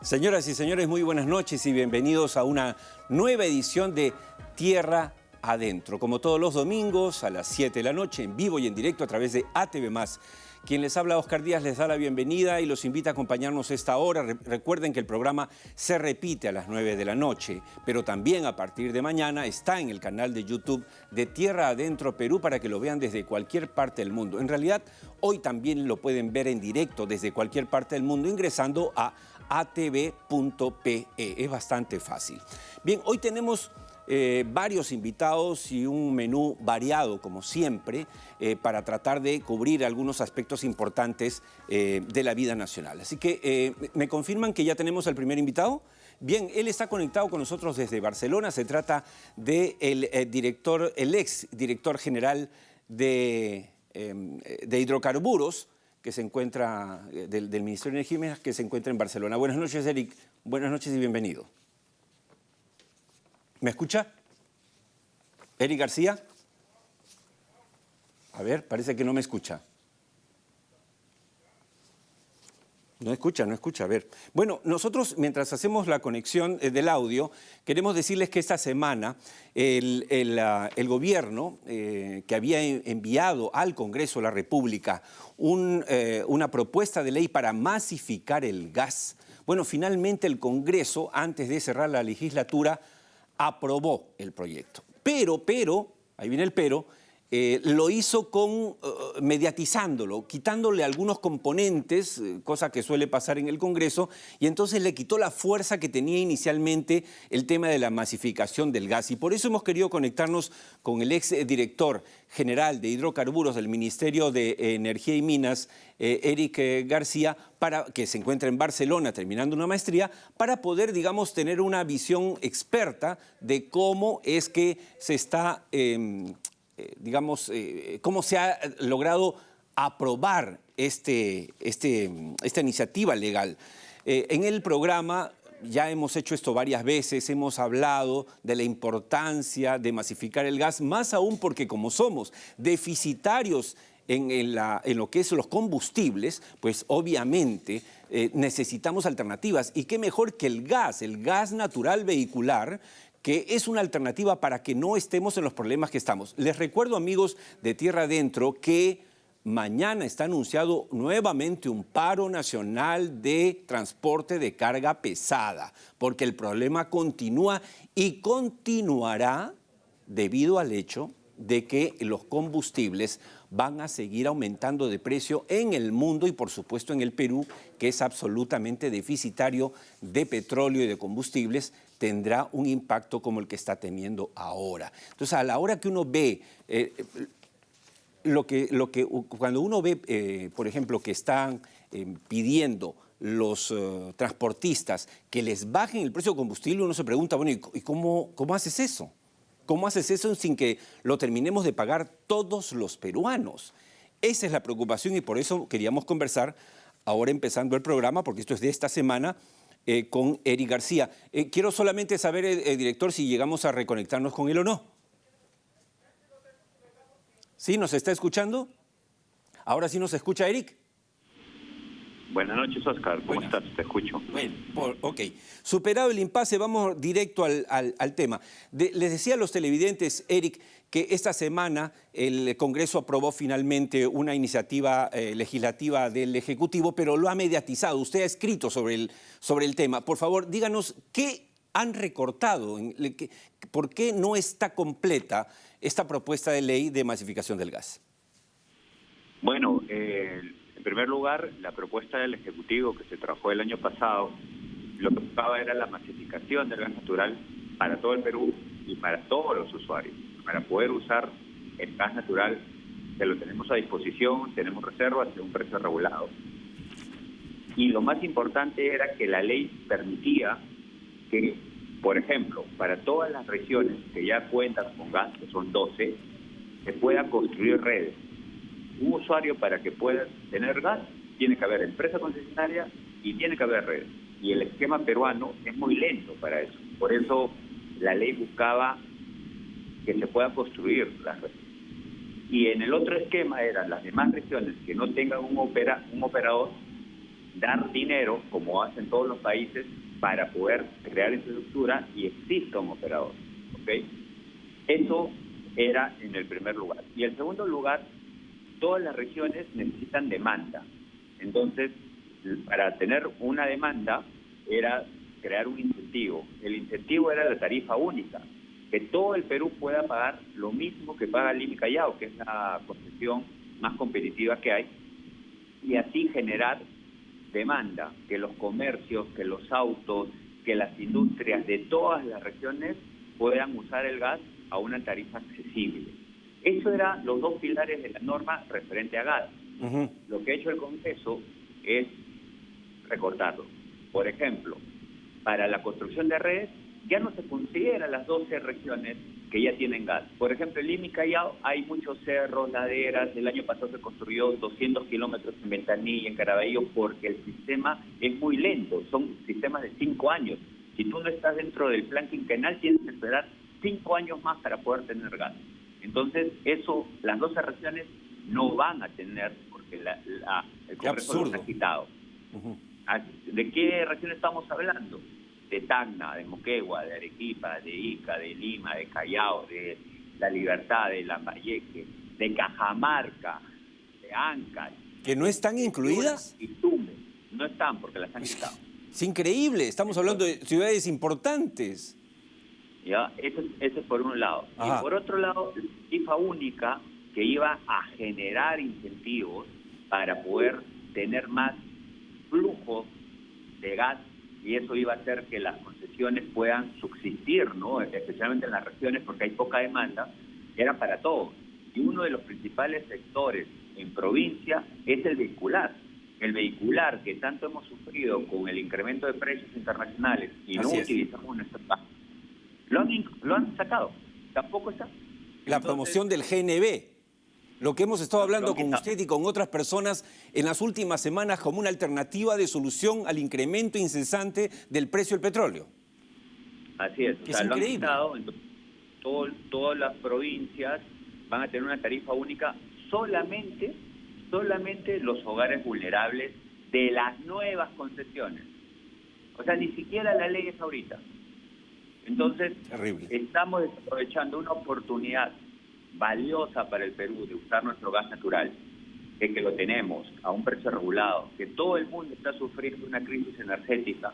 Señoras y señores, muy buenas noches y bienvenidos a una nueva edición de Tierra Adentro. Como todos los domingos a las 7 de la noche, en vivo y en directo a través de ATV+. Quien les habla, Oscar Díaz, les da la bienvenida y los invita a acompañarnos esta hora. Recuerden que el programa se repite a las 9 de la noche, pero también a partir de mañana está en el canal de YouTube de Tierra Adentro Perú para que lo vean desde cualquier parte del mundo. En realidad, hoy también lo pueden ver en directo desde cualquier parte del mundo ingresando a atv.pe. Es bastante fácil. Bien, hoy tenemos varios invitados y un menú variado, como siempre, para tratar de cubrir algunos aspectos importantes de la vida nacional. Así que, ¿me confirman que ya tenemos al primer invitado? Bien, él está conectado con nosotros desde Barcelona. Se trata del el ex director general de hidrocarburos, que se encuentra, del Ministerio de Energía, que se encuentra en Barcelona. Buenas noches, Eric. Buenas noches y bienvenido. ¿Me escucha? ¿Eric García? A ver, parece que no me escucha. No escucha, a ver. Bueno, nosotros, mientras hacemos la conexión del audio, queremos decirles que esta semana el gobierno, que había enviado al Congreso de la República una propuesta de ley para masificar el gas, bueno, finalmente el Congreso, antes de cerrar la legislatura, aprobó el proyecto. Pero, ahí viene el pero, lo hizo mediatizándolo, quitándole algunos componentes, cosa que suele pasar en el Congreso, y entonces le quitó la fuerza que tenía inicialmente el tema de la masificación del gas. Y por eso hemos querido conectarnos con el ex director general de hidrocarburos del Ministerio de Energía y Minas, Eric García, que se encuentra en Barcelona terminando una maestría, para poder, digamos, tener una visión experta de cómo es que se está cómo se ha logrado aprobar esta iniciativa legal. En el programa ya hemos hecho esto varias veces, hemos hablado de la importancia de masificar el gas, más aún porque como somos deficitarios en lo que es los combustibles, pues obviamente necesitamos alternativas. Y qué mejor que el gas natural vehicular, que es una alternativa para que no estemos en los problemas que estamos. Les recuerdo, amigos de Tierra Adentro, que mañana está anunciado nuevamente un paro nacional de transporte de carga pesada, porque el problema continúa y continuará debido al hecho de que los combustibles van a seguir aumentando de precio en el mundo y por supuesto en el Perú, que es absolutamente deficitario de petróleo y de combustibles, tendrá un impacto como el que está teniendo ahora. Entonces, a la hora que uno ve, cuando uno ve, por ejemplo, que están pidiendo los transportistas que les bajen el precio de combustible, uno se pregunta, bueno, ¿y cómo haces eso? ¿Cómo haces eso sin que lo terminemos de pagar todos los peruanos? Esa es la preocupación y por eso queríamos conversar, ahora empezando el programa, porque esto es de esta semana, con Eric García. Quiero solamente saber, director, si llegamos a reconectarnos con él o no. ¿Sí? ¿Nos está escuchando? ¿Ahora sí nos escucha, Eric? Buenas noches, Oscar. ¿Cómo estás? Te escucho. Bueno, ok. Superado el impasse, vamos directo al tema. Les decía a los televidentes, Eric, que esta semana el Congreso aprobó finalmente una iniciativa legislativa del Ejecutivo, pero lo ha mediatizado. Usted ha escrito sobre el tema. Por favor, díganos qué han recortado, por qué no está completa esta propuesta de ley de masificación del gas. Bueno, en primer lugar, la propuesta del Ejecutivo que se trabajó el año pasado, lo que buscaba era la masificación del gas natural para todo el Perú y para todos los usuarios. Para poder usar el gas natural, que lo tenemos a disposición, tenemos reservas de un precio regulado. Y lo más importante era que la ley permitía que, por ejemplo, para todas las regiones que ya cuentan con gas, que son 12, se pueda construir redes. Un usuario, para que pueda tener gas, tiene que haber empresa concesionaria y tiene que haber redes. Y el esquema peruano es muy lento para eso. Por eso la ley buscaba que se pueda construir las redes. Y en el otro esquema eran las demás regiones que no tengan un operador, dar dinero, como hacen todos los países, para poder crear infraestructura y exista un operador. ¿Ok? Eso era en el primer lugar. Y en segundo lugar, todas las regiones necesitan demanda. Entonces, para tener una demanda era crear un incentivo. El incentivo era la tarifa única, que todo el Perú pueda pagar lo mismo que paga Lima y Callao, que es la concesión más competitiva que hay, y así generar demanda, que los comercios, que los autos, que las industrias de todas las regiones puedan usar el gas a una tarifa accesible. Eso eran los dos pilares de la norma referente a gas. Lo que ha hecho el Congreso es recortarlo. Por ejemplo, para la construcción de redes ya no se consideran las 12 regiones que ya tienen gas. Por ejemplo, en Lima y Callao hay muchos cerros, laderas. El año pasado se construyó 200 kilómetros en Ventanilla, en Caraballo, porque el sistema es muy lento. Son sistemas de 5 años. Si tú no estás dentro del plan quinquenal, tienes que esperar 5 años más para poder tener gas. Entonces, eso, las 12 regiones no van a tener, porque el Congreso los ha quitado. ¿De qué regiones estamos hablando? De Tacna, de Moquegua, de Arequipa, de Ica, de Lima, de Callao, de La Libertad, de Lambayeque, de Cajamarca, de Ancash. ¿Que no están incluidas? Y Tumbes. No están porque las han quitado. Es increíble, estamos hablando de ciudades importantes. ¿Ya? Eso es por un lado. Ajá. Y por otro lado, la tarifa única que iba a generar incentivos para poder tener más flujo de gas, y eso iba a hacer que las concesiones puedan subsistir, ¿no? Especialmente en las regiones porque hay poca demanda, era para todos. Y uno de los principales sectores en provincia es el vehicular. El vehicular, que tanto hemos sufrido con el incremento de precios internacionales y no utilizamos nuestro gas, lo han sacado. Tampoco está. La promoción del GNB. Lo que hemos estado hablando con usted y con otras personas en las últimas semanas como una alternativa de solución al incremento incesante del precio del petróleo. Así es. O sea, lo han quitado, entonces, todas las provincias van a tener una tarifa única solamente los hogares vulnerables de las nuevas concesiones. O sea, ni siquiera la ley es ahorita. Entonces, estamos aprovechando una oportunidad valiosa para el Perú de usar nuestro gas natural, que lo tenemos a un precio regulado, que todo el mundo está sufriendo una crisis energética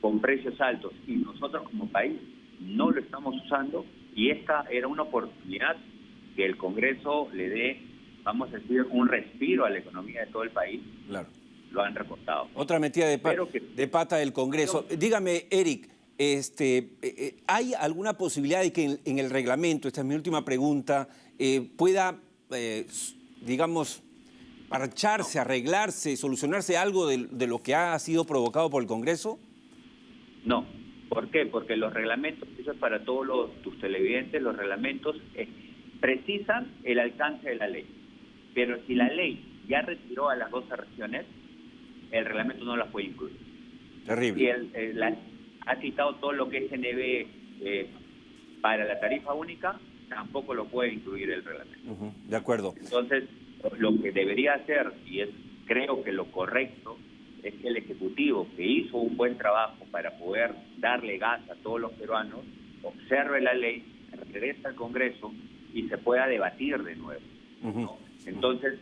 con precios altos y nosotros como país no lo estamos usando, y esta era una oportunidad que el Congreso le dé, vamos a decir, un respiro a la economía de todo el país. Claro. Lo han recortado. Otra metida de pata del Congreso. Dígame, Eric, ¿hay alguna posibilidad de que en el reglamento, esta es mi última pregunta, pueda, digamos, parcharse, arreglarse, solucionarse algo de lo que ha sido provocado por el Congreso? No. ¿Por qué? Porque los reglamentos, eso es para todos tus televidentes, los reglamentos precisan el alcance de la ley. Pero si la ley ya retiró a las 12 regiones, el reglamento no las puede incluir. Terrible. Y ha citado todo lo que es GNB para la tarifa única, tampoco lo puede incluir el reglamento. De acuerdo. Entonces, lo que debería hacer, y creo que lo correcto, es que el Ejecutivo, que hizo un buen trabajo para poder darle gas a todos los peruanos, observe la ley, regrese al Congreso y se pueda debatir de nuevo, ¿no? Entonces,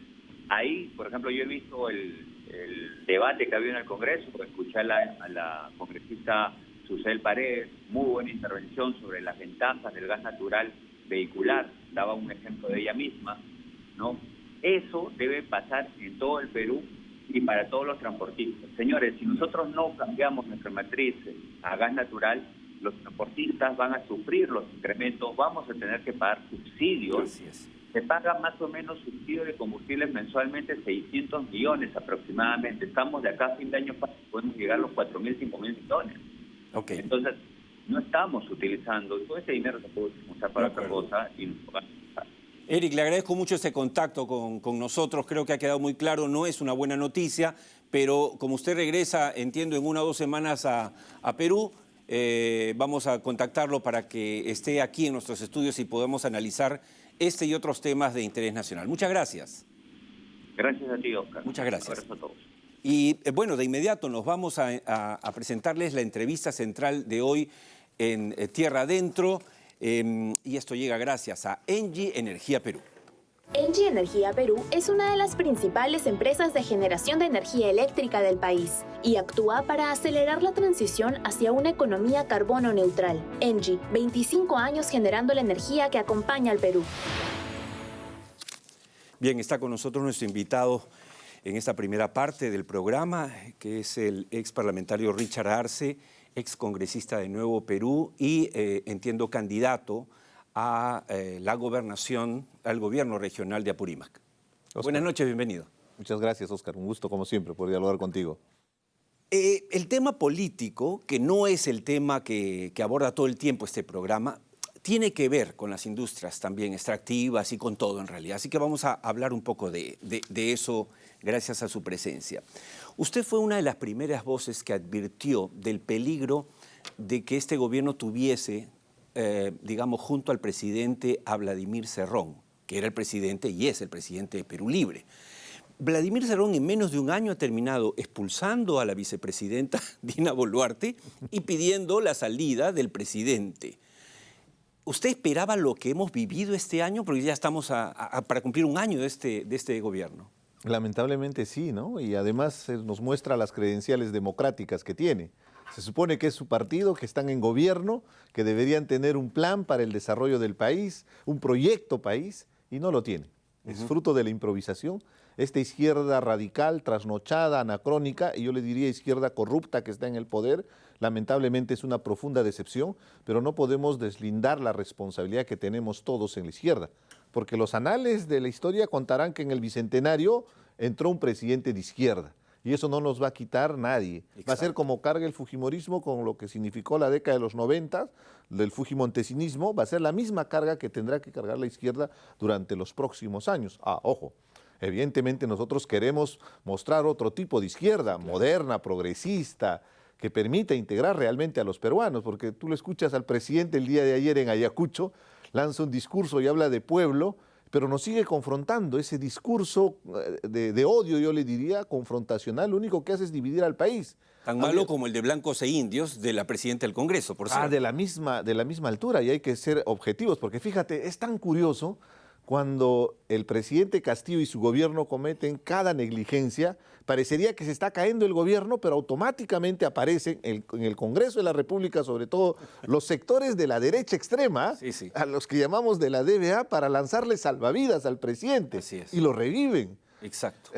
ahí, por ejemplo, yo he visto el debate que había en el Congreso, escuché a la congresista Susel Paredes, muy buena intervención sobre las ventajas del gas natural vehicular, daba un ejemplo de ella misma, ¿no? Eso debe pasar en todo el Perú y para todos los transportistas. Señores, si nosotros no cambiamos nuestra matriz a gas natural, los transportistas van a sufrir los incrementos, vamos a tener que pagar subsidios. Así es. Se paga más o menos subsidio de combustibles mensualmente, 600 millones aproximadamente. Estamos de acá a fin de año, podemos llegar a los 4.000, 5.000 millones. Okay. Entonces, no estamos utilizando, todo ese dinero se puede usar para otra cosa y no va a usar. Eric, le agradezco mucho este contacto con nosotros, creo que ha quedado muy claro, no es una buena noticia, pero como usted regresa, entiendo, en 1 o 2 semanas a Perú, vamos a contactarlo para que esté aquí en nuestros estudios y podamos analizar este y otros temas de interés nacional. Muchas gracias. Gracias a ti, Oscar. Muchas gracias. Un abrazo a todos. Y bueno, de inmediato nos vamos a presentarles la entrevista central de hoy en Tierra Adentro. Y esto llega gracias a Engie Energía Perú. Engie Energía Perú es una de las principales empresas de generación de energía eléctrica del país y actúa para acelerar la transición hacia una economía carbono neutral. Engie, 25 años generando la energía que acompaña al Perú. Bien, está con nosotros nuestro invitado en esta primera parte del programa, que es el ex parlamentario Richard Arce, ex congresista de Nuevo Perú y, entiendo, candidato a la gobernación, al gobierno regional de Apurímac. Oscar. Buenas noches, bienvenido. Muchas gracias, Oscar. Un gusto, como siempre, por dialogar contigo. El tema político, que no es el tema que aborda todo el tiempo este programa, tiene que ver con las industrias también extractivas y con todo en realidad. Así que vamos a hablar un poco de eso gracias a su presencia. Usted fue una de las primeras voces que advirtió del peligro de que este gobierno tuviese, digamos, junto al presidente a Vladimir Cerrón, que era el presidente y es el presidente de Perú Libre. Vladimir Cerrón en menos de un año ha terminado expulsando a la vicepresidenta Dina Boluarte y pidiendo la salida del presidente. ¿Usted esperaba lo que hemos vivido este año? Porque ya estamos para cumplir un año de este gobierno. Lamentablemente sí, ¿no? Y además nos muestra las credenciales democráticas que tiene. Se supone que es su partido, que están en gobierno, que deberían tener un plan para el desarrollo del país, un proyecto país, y no lo tiene. Es fruto de la improvisación. Esta izquierda radical, trasnochada, anacrónica, y yo le diría izquierda corrupta que está en el poder, lamentablemente es una profunda decepción, pero no podemos deslindar la responsabilidad que tenemos todos en la izquierda, porque los anales de la historia contarán que en el Bicentenario entró un presidente de izquierda, y eso no nos va a quitar nadie. Exacto. Va a ser como carga el fujimorismo con lo que significó la década de los 90, del fujimontesinismo, va a ser la misma carga que tendrá que cargar la izquierda durante los próximos años. Ojo. Evidentemente nosotros queremos mostrar otro tipo de izquierda, moderna, progresista, que permita integrar realmente a los peruanos, porque tú lo escuchas al presidente el día de ayer en Ayacucho, lanza un discurso y habla de pueblo, pero nos sigue confrontando. Ese discurso de odio, yo le diría, confrontacional, lo único que hace es dividir al país. Tan malo como el de blancos e indios de la presidenta del Congreso, por cierto. De la misma altura, y hay que ser objetivos, porque fíjate, es tan curioso cuando el presidente Castillo y su gobierno cometen cada negligencia, parecería que se está cayendo el gobierno, pero automáticamente aparecen en el Congreso de la República, sobre todo los sectores de la derecha extrema, sí. A los que llamamos de la DBA, para lanzarle salvavidas al presidente. Así es. Y lo reviven. Exacto.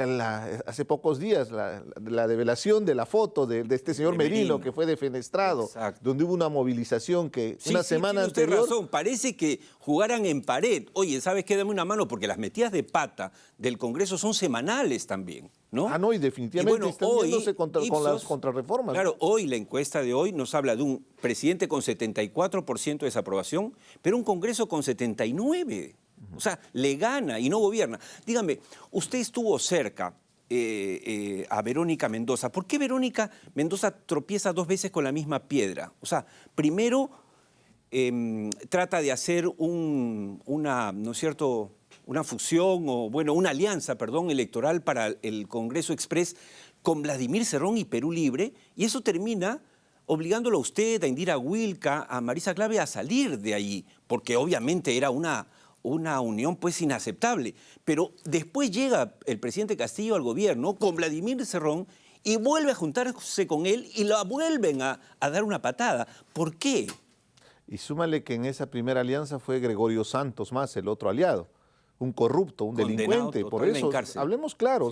Hace pocos días, la develación de la foto de este señor Merino, que fue defenestrado, donde hubo una movilización que una semana anterior... Usted razón, parece que jugaran en pared. Oye, ¿sabes qué? Dame una mano, porque las metidas de pata del Congreso son semanales también, ¿no? No, y definitivamente están viéndose con las contrarreformas. Claro, hoy la encuesta de hoy nos habla de un presidente con 74% de desaprobación, pero un Congreso con 79%. O sea, le gana y no gobierna. Dígame, usted estuvo cerca a Verónica Mendoza. ¿Por qué Verónica Mendoza tropieza dos veces con la misma piedra? O sea, primero trata de hacer ¿no es cierto?, una fusión o, bueno, una alianza, electoral para el Congreso Express con Vladimir Cerrón y Perú Libre, y eso termina obligándolo a usted, a Indira Wilca, a Marisa Clave a salir de allí, porque obviamente era una unión pues inaceptable. Pero después llega el presidente Castillo al gobierno con Vladimir Cerrón y vuelve a juntarse con él y la vuelven a dar una patada. ¿Por qué? Y súmale que en esa primera alianza fue Gregorio Santos más, el otro aliado. Un corrupto, un delincuente. Por eso, hablemos claro,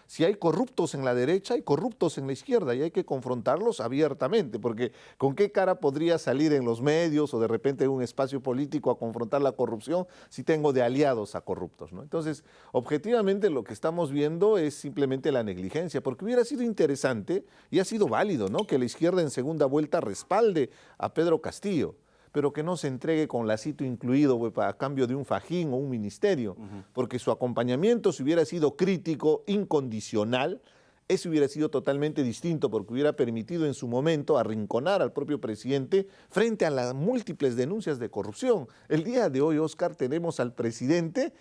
si hay corruptos en la derecha, hay corruptos en la izquierda y hay que confrontarlos abiertamente, porque ¿con qué cara podría salir en los medios o de repente en un espacio político a confrontar la corrupción si tengo de aliados a corruptos, ¿no? Entonces, objetivamente lo que estamos viendo es simplemente la negligencia, porque hubiera sido interesante y ha sido válido, ¿no?, que la izquierda en segunda vuelta respalde a Pedro Castillo, pero que no se entregue con lacito incluido a cambio de un fajín o un ministerio, porque su acompañamiento, si hubiera sido crítico, incondicional, eso hubiera sido totalmente distinto, porque hubiera permitido en su momento arrinconar al propio presidente frente a las múltiples denuncias de corrupción. El día de hoy, Oscar, tenemos al presidente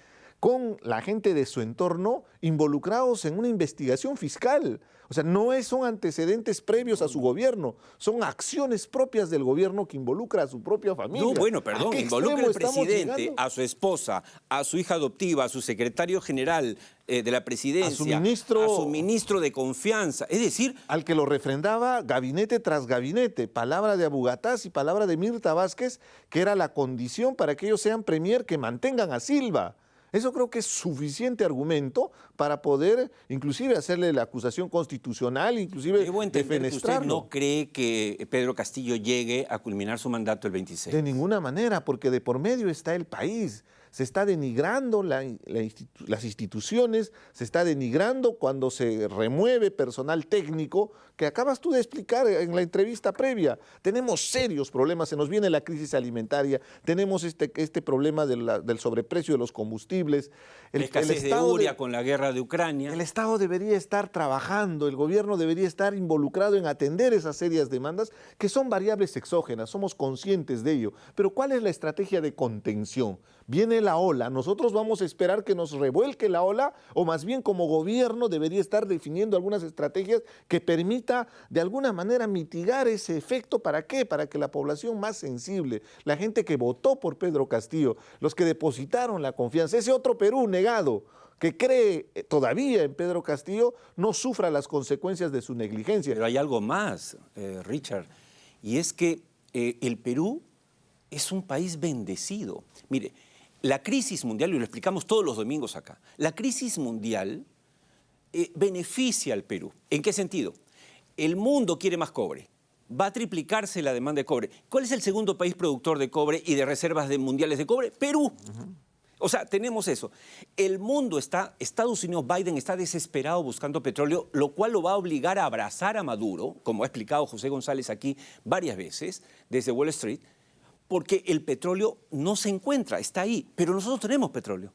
con la gente de su entorno involucrados en una investigación fiscal. O sea, no son antecedentes previos a su gobierno, son acciones propias del gobierno que involucra a su propia familia. No, bueno, perdón, involucra al presidente, llegando? a su esposa, a su hija adoptiva, a su secretario general de la presidencia, a su ministro de confianza. Es decir, al que lo refrendaba gabinete tras gabinete, palabra de Abu Gataz y palabra de Mirta Vázquez, que era la condición para que ellos sean premier, que mantengan a Silva. Eso creo que es suficiente argumento para poder inclusive hacerle la acusación constitucional, inclusive defenestrarlo. ¿Usted no cree que Pedro Castillo llegue a culminar su mandato el 26? De ninguna manera, porque de por medio está el país. Se está denigrando las instituciones, se está denigrando cuando se remueve personal técnico, que acabas tú de explicar en la entrevista previa. Tenemos serios problemas, se nos viene la crisis alimentaria, tenemos este problema del sobreprecio de los combustibles. La escasez de urea con la guerra de Ucrania. El Estado debería estar trabajando, el gobierno debería estar involucrado en atender esas serias demandas que son variables exógenas, somos conscientes de ello. Pero ¿cuál es la estrategia de contención? Viene la ola, nosotros vamos a esperar que nos revuelque la ola, o más bien como gobierno debería estar definiendo algunas estrategias que permita de alguna manera mitigar ese efecto. ¿Para qué? Para que la población más sensible, la gente que votó por Pedro Castillo, los que depositaron la confianza, ese otro Perú negado, que cree todavía en Pedro Castillo, no sufra las consecuencias de su negligencia. Pero hay algo más, Richard, y es que el Perú es un país bendecido. Mire, la crisis mundial, y lo explicamos todos los domingos acá, la crisis mundial beneficia al Perú. ¿En qué sentido? El mundo quiere más cobre. Va a triplicarse la demanda de cobre. ¿Cuál es el segundo país productor de cobre y de reservas mundiales de cobre? Perú. O sea, tenemos eso. El mundo Estados Unidos, Biden está desesperado buscando petróleo, lo cual lo va a obligar a abrazar a Maduro, como ha explicado José González aquí varias veces, desde Wall Street, porque el petróleo no se encuentra, está ahí, pero nosotros tenemos petróleo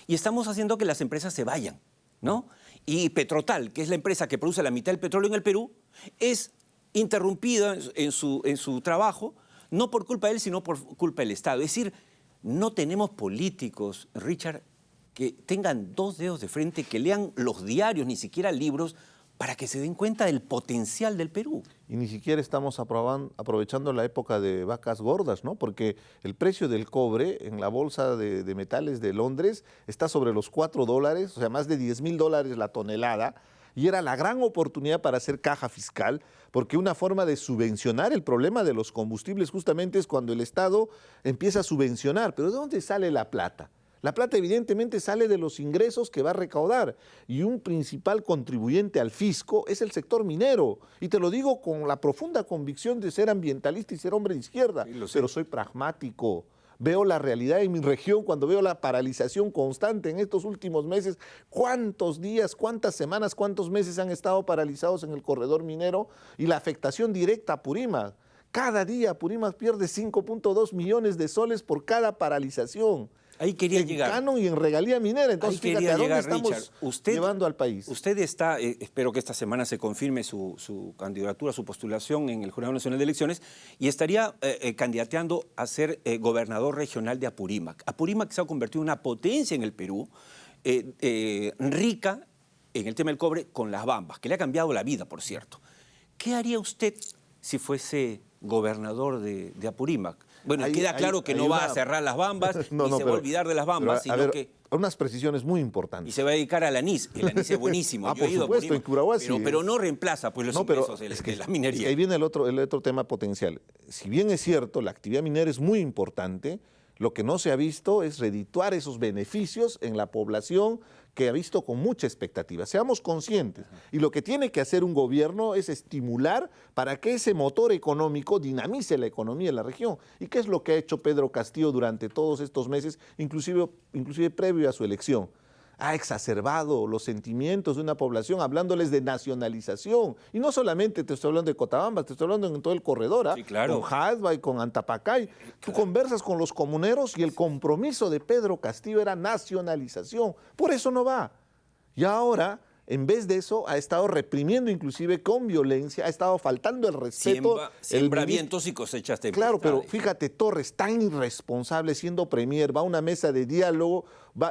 y estamos haciendo que las empresas se vayan, ¿no? Y Petrotal, que es la empresa que produce la mitad del petróleo en el Perú, es interrumpida en su trabajo, no por culpa de él, sino por culpa del Estado. Es decir, no tenemos políticos, Richard, que tengan dos dedos de frente, que lean los diarios, ni siquiera libros, para que se den cuenta del potencial del Perú. Y ni siquiera estamos aprovechando la época de vacas gordas, ¿no? Porque el precio del cobre en la bolsa de metales de Londres está sobre los $4, o sea, más de $10,000 la tonelada, y era la gran oportunidad para hacer caja fiscal, porque una forma de subvencionar el problema de los combustibles justamente es cuando el Estado empieza a subvencionar. ¿Pero de dónde sale la plata? La plata evidentemente sale de los ingresos que va a recaudar, y un principal contribuyente al fisco es el sector minero. Y te lo digo con la profunda convicción de ser ambientalista y ser hombre de izquierda, sí, pero soy pragmático. Veo la realidad en mi región cuando veo la paralización constante en estos últimos meses. ¿Cuántos días, cuántas semanas, cuántos meses han estado paralizados en el corredor minero? Y la afectación directa a Apurímac. Cada día Apurímac pierde 5.2 millones de soles por cada paralización. Ahí quería llegar. En canon y en regalía minera. Entonces, fíjate a dónde estamos llevando al país. Usted está, espero que esta semana se confirme su candidatura, su postulación en el Jurado Nacional de Elecciones, y estaría candidateando a ser gobernador regional de Apurímac. Apurímac se ha convertido en una potencia en el Perú, rica en el tema del cobre, con las bambas, que le ha cambiado la vida, por cierto. ¿Qué haría usted si fuese gobernador de Apurímac? Bueno, queda claro que no va a cerrar las bambas, ni se va a olvidar de las bambas, sino que... Unas precisiones muy importantes. Y se va a dedicar al anís. El anís es buenísimo. Por supuesto, en Curahuasi. Pero no reemplaza pues, los ingresos de la minería. Ahí viene el otro tema potencial. Si bien es cierto, la actividad minera es muy importante, lo que no se ha visto es redituar esos beneficios en la población que ha visto con mucha expectativa. Seamos conscientes. Y lo que tiene que hacer un gobierno es estimular para que ese motor económico dinamice la economía de la región. ¿Y qué es lo que ha hecho Pedro Castillo durante todos estos meses, inclusive previo a su elección? Ha exacerbado los sentimientos de una población hablándoles de nacionalización. Y no solamente te estoy hablando de Cotabamba, te estoy hablando en todo el corredor, sí, claro. Con Jadba y con Antapacay. Claro. Tú conversas con los comuneros y el compromiso de Pedro Castillo era nacionalización. Por eso no va. Y ahora en vez de eso ha estado reprimiendo inclusive con violencia, ha estado faltando el respeto. Siembra vientos y cosechas tempestades. Claro, pero fíjate, Torres, tan irresponsable siendo premier, va a una mesa de diálogo,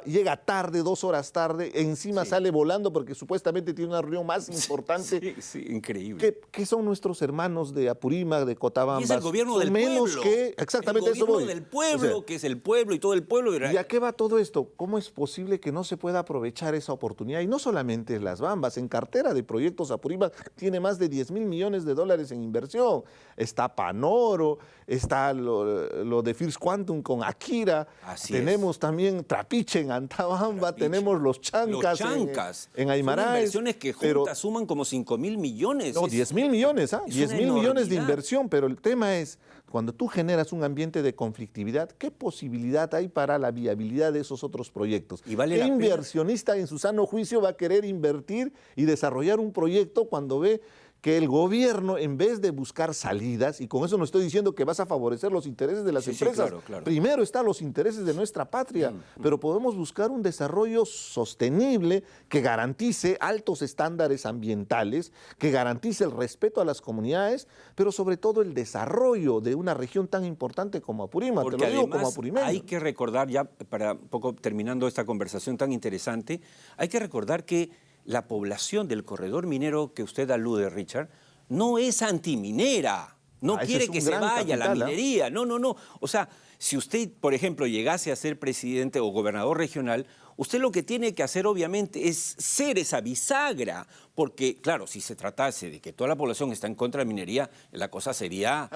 llega tarde, 2 horas tarde, encima sale volando porque supuestamente tiene una reunión más importante. Sí, increíble. ¿Qué son nuestros hermanos de Apurímac, de Cotabambas? Y es el gobierno del menos pueblo. Que, exactamente, el eso voy. gobierno del pueblo, o sea, que es el pueblo y todo el pueblo. ¿Y a qué va todo esto? ¿Cómo es posible que no se pueda aprovechar esa oportunidad? Y no solamente Las Bambas, en cartera de proyectos Apurímac tiene más de 10.000 millones de dólares en inversión. Está Panoro, está lo de First Quantum con Akira. Tenemos también Trapiche en Antabamba, tenemos los Chancas, en Aymaraes. Son inversiones que juntas suman como 5.000 millones. No, 10.000 millones, 10.000 millones de inversión, pero el tema es, cuando tú generas un ambiente de conflictividad, ¿qué posibilidad hay para la viabilidad de esos otros proyectos? ¿Qué inversionista en su sano juicio va a querer invertir y desarrollar un proyecto cuando ve que el gobierno, en vez de buscar salidas, y con eso no estoy diciendo que vas a favorecer los intereses de las empresas, claro. Primero están los intereses de nuestra patria, pero podemos buscar un desarrollo sostenible que garantice altos estándares ambientales, que garantice el respeto a las comunidades, pero sobre todo el desarrollo de una región tan importante como Apurímac. Porque te lo digo además, como apurimeño. hay que recordar, ya para un poco terminando esta conversación tan interesante, hay que recordar que la población del corredor minero que usted alude, Richard, no es antiminera, no quiere que se vaya la minería, no. O sea, si usted, por ejemplo, llegase a ser presidente o gobernador regional, usted lo que tiene que hacer, obviamente, es ser esa bisagra, porque, claro, si se tratase de que toda la población está en contra de la minería, la cosa sería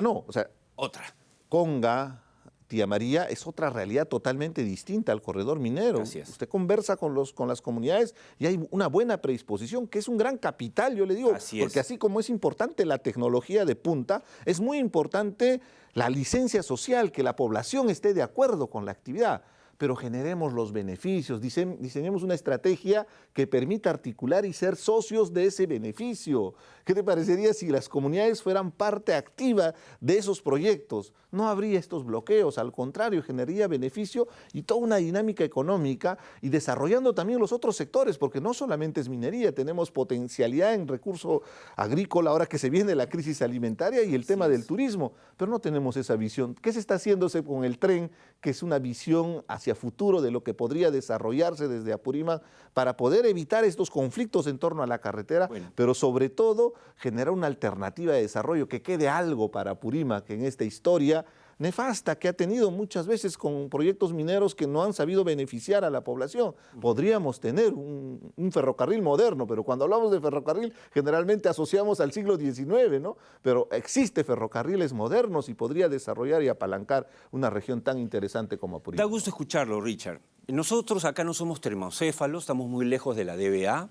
otra. Conga, Tía María, es otra realidad totalmente distinta al corredor minero. Usted conversa con las comunidades y hay una buena predisposición, que es un gran capital, yo le digo, porque así como es importante la tecnología de punta, es muy importante la licencia social, que la población esté de acuerdo con la actividad. Pero generemos los beneficios, diseñemos una estrategia que permita articular y ser socios de ese beneficio. ¿Qué te parecería si las comunidades fueran parte activa de esos proyectos? No habría estos bloqueos, al contrario, generaría beneficio y toda una dinámica económica y desarrollando también los otros sectores, porque no solamente es minería, tenemos potencialidad en recurso agrícola ahora que se viene la crisis alimentaria y el tema del turismo, pero no tenemos esa visión. ¿Qué se está haciéndose con el tren, que es una visión hacia futuro de lo que podría desarrollarse desde Apurímac para poder evitar estos conflictos en torno a la carretera, pero sobre todo generar una alternativa de desarrollo, que quede algo para Apurímac en esta historia nefasta que ha tenido muchas veces con proyectos mineros que no han sabido beneficiar a la población? Podríamos tener un ferrocarril moderno, pero cuando hablamos de ferrocarril generalmente asociamos al siglo XIX, ¿no? Pero existe ferrocarriles modernos y podría desarrollar y apalancar una región tan interesante como Apurímac. Da gusto escucharlo, Richard. Nosotros acá no somos termocéfalos, estamos muy lejos de la DBA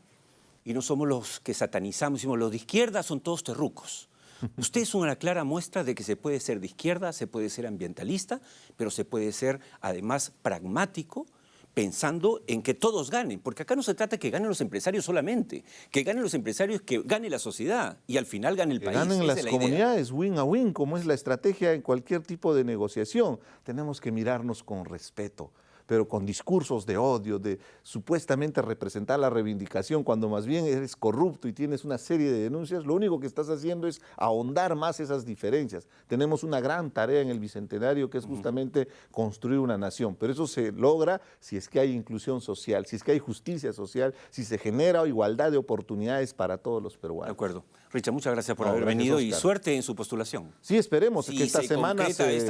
y no somos los que satanizamos, decimos los de izquierda son todos terrucos. Usted es una clara muestra de que se puede ser de izquierda, se puede ser ambientalista, pero se puede ser además pragmático, pensando en que todos ganen, porque acá no se trata de que ganen los empresarios solamente, que ganen los empresarios, que gane la sociedad y al final gane el país. Que ganen las comunidades, win a win, como es la estrategia en cualquier tipo de negociación. Tenemos que mirarnos con respeto, pero con discursos de odio, de supuestamente representar la reivindicación, cuando más bien eres corrupto y tienes una serie de denuncias, lo único que estás haciendo es ahondar más esas diferencias. Tenemos una gran tarea en el Bicentenario, que es justamente construir una nación, pero eso se logra si es que hay inclusión social, si es que hay justicia social, si se genera igualdad de oportunidades para todos los peruanos. De acuerdo. Richard, muchas gracias por haber venido y suerte en su postulación. Sí, esperemos que esta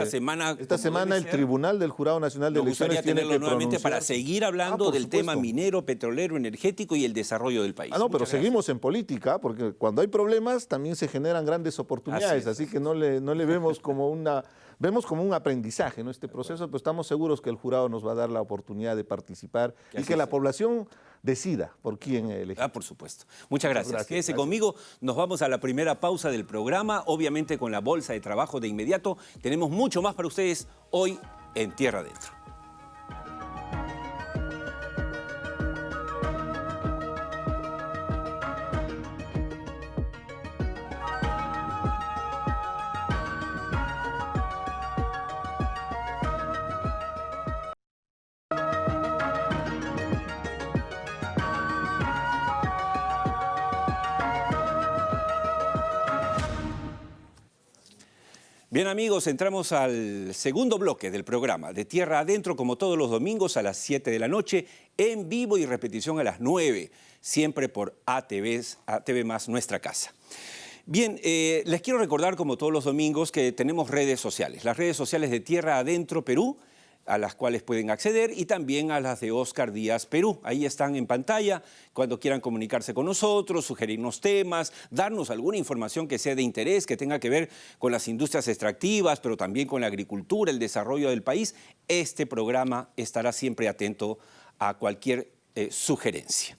semana el Tribunal del Jurado Nacional de Elecciones tiene que nuevamente para seguir hablando del tema minero, petrolero, energético y el desarrollo del país. No, pero seguimos en política, porque cuando hay problemas también se generan grandes oportunidades, así que no le vemos como un aprendizaje, ¿no? Este proceso, pero estamos seguros que el jurado nos va a dar la oportunidad de participar y que la población decida por quién elegir. Por supuesto. Muchas gracias. Quédese conmigo. Nos vamos a la primera pausa del programa, obviamente con la bolsa de trabajo de inmediato. Tenemos mucho más para ustedes hoy en Tierra Adentro. Bien amigos, entramos al segundo bloque del programa de Tierra Adentro, como todos los domingos a las 7 de la noche, en vivo y repetición a las 9, siempre por ATV Más, nuestra casa. Bien, les quiero recordar, como todos los domingos, que tenemos redes sociales. Las redes sociales de Tierra Adentro Perú, a las cuales pueden acceder, y también a las de Oscar Díaz Perú. Ahí están en pantalla cuando quieran comunicarse con nosotros, sugerirnos temas, darnos alguna información que sea de interés, que tenga que ver con las industrias extractivas, pero también con la agricultura, el desarrollo del país. Este programa estará siempre atento a cualquier sugerencia.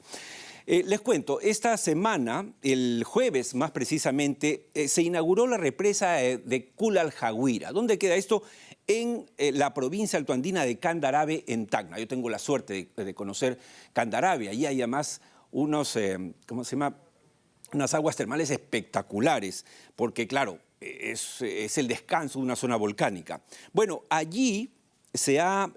Les cuento, esta semana, el jueves más precisamente, se inauguró la represa de Culaljaguira. ¿Dónde queda esto? En la provincia altoandina de Candarave, en Tacna. Yo tengo la suerte de conocer Candarave. Allí hay además unas aguas termales espectaculares, porque claro, es el descanso de una zona volcánica. Bueno, allí se ha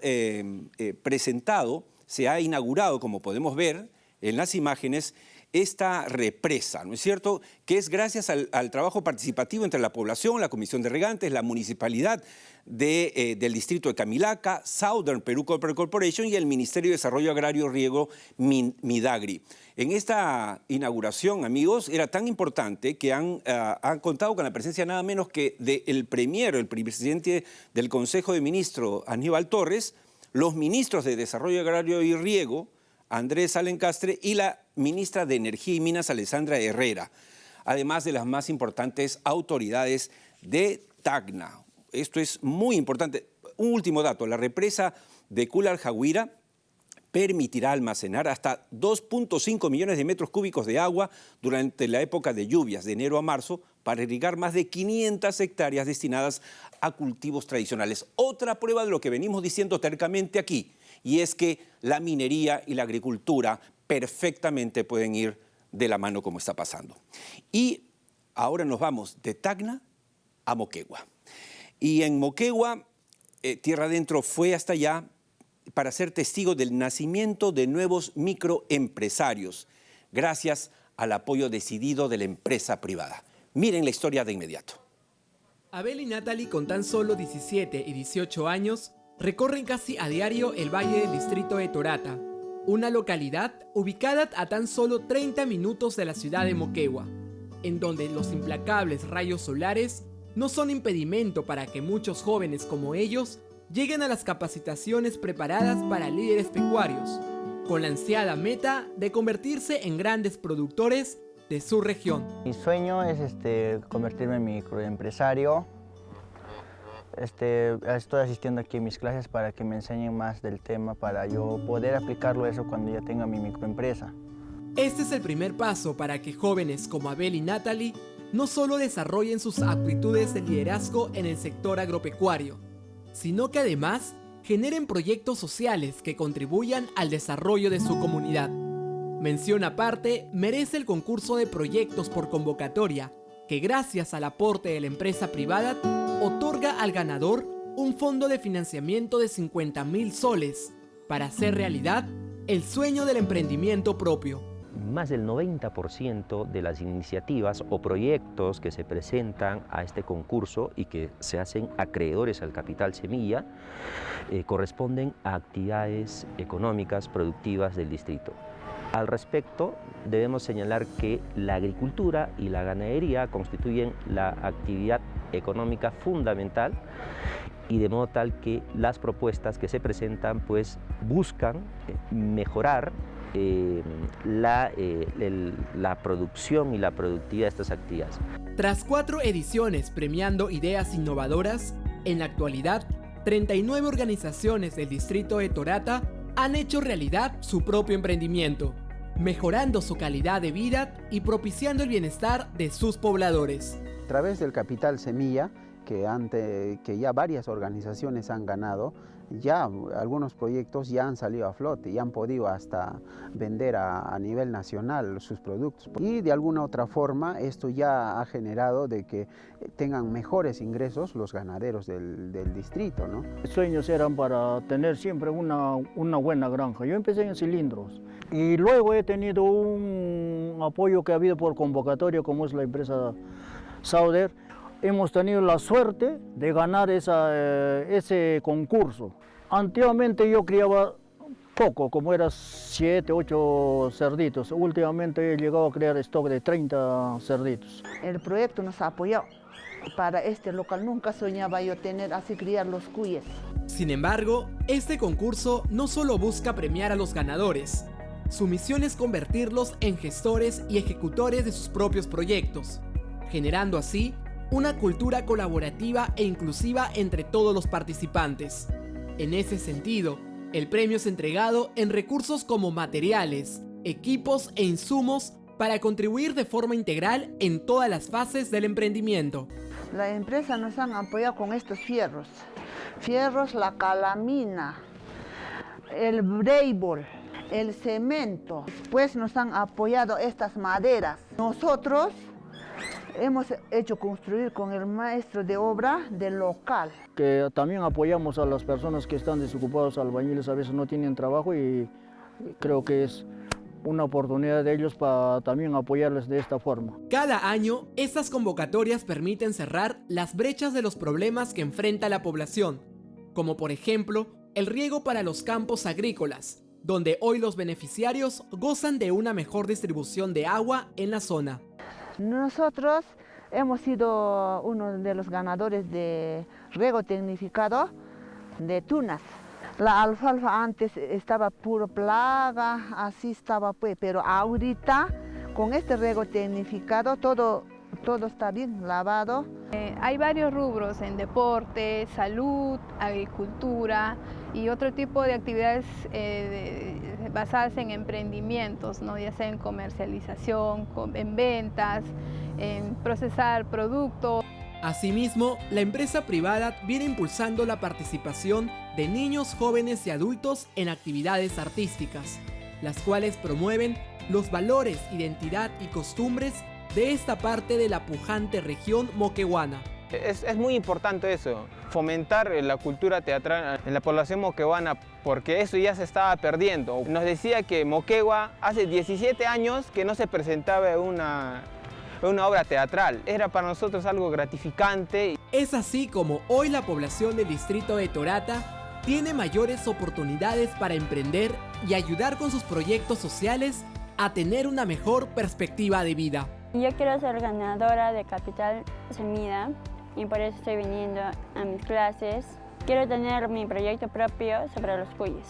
se ha inaugurado, como podemos ver en las imágenes, esta represa, ¿no es cierto?, que es gracias al trabajo participativo entre la población, la Comisión de Regantes, la Municipalidad del Distrito de Camilaca, Southern Peru Copper Corporation y el Ministerio de Desarrollo Agrario Riego Midagri. En esta inauguración, amigos, era tan importante que han contado con la presencia nada menos que del el presidente del Consejo de Ministros, Aníbal Torres, los ministros de Desarrollo Agrario y Riego, Andrés Alencastre, y la ministra de Energía y Minas, Alessandra Herrera, además de las más importantes autoridades de Tacna. Esto es muy importante. Un último dato, la represa de Culaljaguira permitirá almacenar hasta 2.5 millones de metros cúbicos de agua durante la época de lluvias, de enero a marzo, para irrigar más de 500 hectáreas destinadas a cultivos tradicionales. Otra prueba de lo que venimos diciendo tercamente aquí, y es que la minería y la agricultura perfectamente pueden ir de la mano como está pasando. Y ahora nos vamos de Tacna a Moquegua. Y en Moquegua, Tierra Adentro fue hasta allá para ser testigo del nacimiento de nuevos microempresarios, gracias al apoyo decidido de la empresa privada. Miren la historia de inmediato. Abel y Natalie, con tan solo 17 y 18 años, recorren casi a diario el valle del distrito de Torata, una localidad ubicada a tan solo 30 minutos de la ciudad de Moquegua, en donde los implacables rayos solares no son impedimento para que muchos jóvenes como ellos lleguen a las capacitaciones preparadas para líderes pecuarios, con la ansiada meta de convertirse en grandes productores de su región. Mi sueño es convertirme en microempresario. Estoy asistiendo aquí a mis clases para que me enseñen más del tema, para yo poder aplicarlo eso cuando ya tenga mi microempresa. Este es el primer paso para que jóvenes como Abel y Natalie no solo desarrollen sus aptitudes de liderazgo en el sector agropecuario, sino que además generen proyectos sociales que contribuyan al desarrollo de su comunidad. Mención aparte merece el concurso de proyectos por convocatoria, que gracias al aporte de la empresa privada, otorga al ganador un fondo de financiamiento de 50.000 soles para hacer realidad el sueño del emprendimiento propio. Más del 90% de las iniciativas o proyectos que se presentan a este concurso y que se hacen acreedores al capital semilla corresponden a actividades económicas productivas del distrito. Al respecto, debemos señalar que la agricultura y la ganadería constituyen la actividad económica fundamental, y de modo tal que las propuestas que se presentan pues buscan mejorar la producción y la productividad de estas actividades. Tras 4 ediciones premiando ideas innovadoras, en la actualidad 39 organizaciones del distrito de Torata han hecho realidad su propio emprendimiento, mejorando su calidad de vida y propiciando el bienestar de sus pobladores. A través del capital semilla, que ya varias organizaciones han ganado, ya algunos proyectos ya han salido a flote y han podido hasta vender a nivel nacional sus productos. Y de alguna otra forma esto ya ha generado de que tengan mejores ingresos los ganaderos del distrito, ¿no? Mis sueños eran para tener siempre una buena granja. Yo empecé en cilindros y luego he tenido un apoyo que ha habido por convocatoria, como es la empresa Sauder. hemos tenido la suerte de ganar ese concurso. Antiguamente yo criaba poco, como era 7, 8 cerditos. Últimamente he llegado a crear stock de 30 cerditos. El proyecto nos apoyó para este local. Nunca soñaba yo tener así criar los cuyes. Sin embargo, este concurso no solo busca premiar a los ganadores. Su misión es convertirlos en gestores y ejecutores de sus propios proyectos, generando así una cultura colaborativa e inclusiva entre todos los participantes. En ese sentido, el premio es entregado en recursos como materiales, equipos e insumos para contribuir de forma integral en todas las fases del emprendimiento. La empresa nos han apoyado con estos fierros. Fierros, la calamina, el breibol, el cemento. Después nos han apoyado estas maderas. Nosotros hemos hecho construir con el maestro de obra del local. Que también apoyamos a las personas que están desocupados, albañiles a veces no tienen trabajo y creo que es una oportunidad de ellos para también apoyarles de esta forma. Cada año, estas convocatorias permiten cerrar las brechas de los problemas que enfrenta la población, como por ejemplo el riego para los campos agrícolas, donde hoy los beneficiarios gozan de una mejor distribución de agua en la zona. Nosotros hemos sido uno de los ganadores de riego tecnificado de tunas. La alfalfa antes estaba puro plaga, así estaba pues, pero ahorita con este riego tecnificado todo está bien lavado. Hay varios rubros en deporte, salud, agricultura y otro tipo de actividades basadas en emprendimientos, ¿no? Ya sea en comercialización, en ventas, en procesar productos. Asimismo, la empresa privada viene impulsando la participación de niños, jóvenes y adultos en actividades artísticas, las cuales promueven los valores, identidad y costumbres de esta parte de la pujante región moquegüana. Es muy importante eso, fomentar la cultura teatral en la población moquegüana, porque eso ya se estaba perdiendo. Nos decía que Moquegua hace 17 años que no se presentaba una obra teatral. Era para nosotros algo gratificante. Es así como hoy la población del distrito de Torata tiene mayores oportunidades para emprender y ayudar con sus proyectos sociales a tener una mejor perspectiva de vida. Yo quiero ser ganadora de Capital Semilla y por eso estoy viniendo a mis clases. Quiero tener mi proyecto propio sobre los cuyes.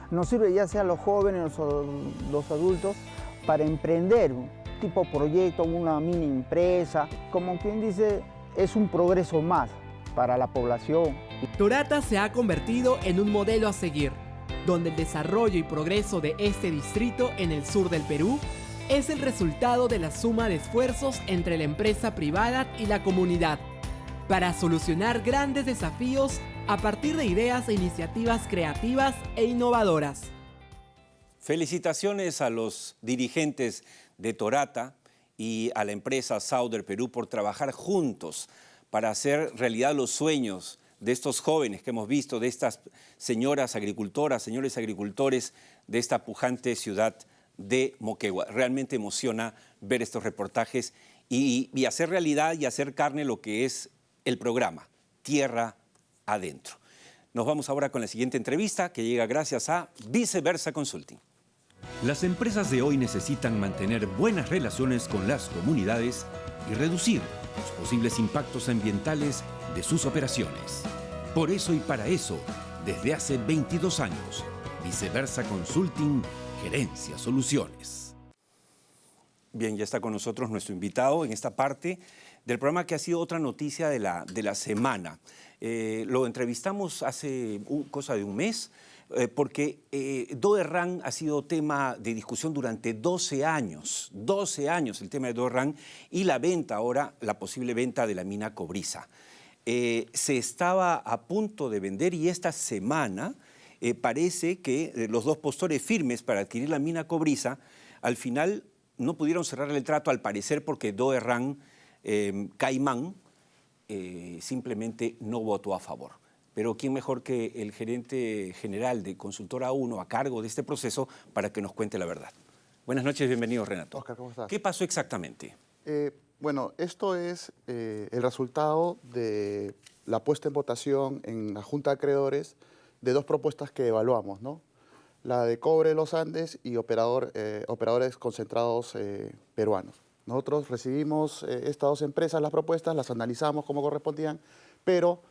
Nos sirve ya sea los jóvenes o los adultos para emprender tipo proyecto, una mini empresa. Como quien dice, es un progreso más para la población. Torata se ha convertido en un modelo a seguir, donde el desarrollo y progreso de este distrito en el sur del Perú es el resultado de la suma de esfuerzos entre la empresa privada y la comunidad, para solucionar grandes desafíos a partir de ideas e iniciativas creativas e innovadoras. Felicitaciones a los dirigentes de Torata y a la empresa Sauder Perú por trabajar juntos para hacer realidad los sueños de estos jóvenes que hemos visto, de estas señoras agricultoras, señores agricultores de esta pujante ciudad de Moquegua. Realmente emociona ver estos reportajes y hacer realidad y hacer carne lo que es el programa Tierra Adentro. Nos vamos ahora con la siguiente entrevista que llega gracias a Viceversa Consulting. Las empresas de hoy necesitan mantener buenas relaciones con las comunidades y reducir los posibles impactos ambientales de sus operaciones. Por eso y para eso, desde hace 22 años, Viceversa Consulting gerencia soluciones. Bien, ya está con nosotros nuestro invitado en esta parte del programa que ha sido otra noticia de la semana. Lo entrevistamos hace cosa de un mes porque Doerran ha sido tema de discusión durante 12 años el tema de Doerran y la venta ahora, la posible venta de la mina Cobriza. Se estaba a punto de vender y esta semana parece que los dos postores firmes para adquirir la mina Cobriza al final no pudieron cerrar el trato al parecer porque Doerran Caimán simplemente no votó a favor. Pero ¿quién mejor que el gerente general de Consultora 1 a cargo de este proceso para que nos cuente la verdad? Buenas noches, bienvenido Renato. Oscar, ¿cómo estás? ¿Qué pasó exactamente? Bueno, esto es el resultado de la puesta en votación en la Junta de Acreedores de dos propuestas que evaluamos, ¿no? La de Cobre de los Andes y operadores concentrados peruanos. Nosotros recibimos estas dos empresas, las propuestas, las analizamos como correspondían, pero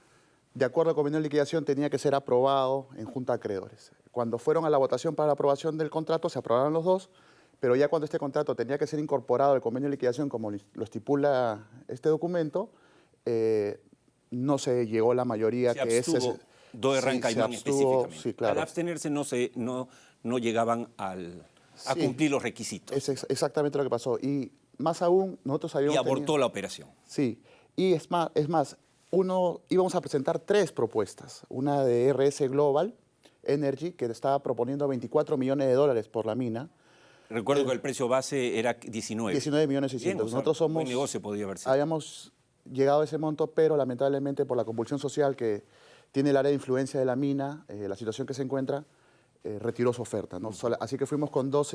de acuerdo al convenio de liquidación tenía que ser aprobado en Junta de Acreedores. Cuando fueron a la votación para la aprobación del contrato se aprobaron los dos, pero ya cuando este contrato tenía que ser incorporado al convenio de liquidación como lo estipula este documento, no se llegó a la mayoría se que abstuvo, es... Doe Rancaimán específicamente. Sí, claro. Al abstenerse no llegaban a cumplir los requisitos. Es exactamente lo que pasó. Y más aún, nosotros habíamos... Y abortó la operación. Sí. Y es más, íbamos a presentar 3 propuestas. Una de RS Global Energy, que estaba proponiendo $24 millones por la mina. Recuerdo que el precio base era 19. 19 millones 600. Nosotros somos... Buen negocio podría haber sido. Habíamos llegado a ese monto, pero lamentablemente por la convulsión social que tiene el área de influencia de la mina, la situación que se encuentra, retiró su oferta, ¿no? Así que fuimos con dos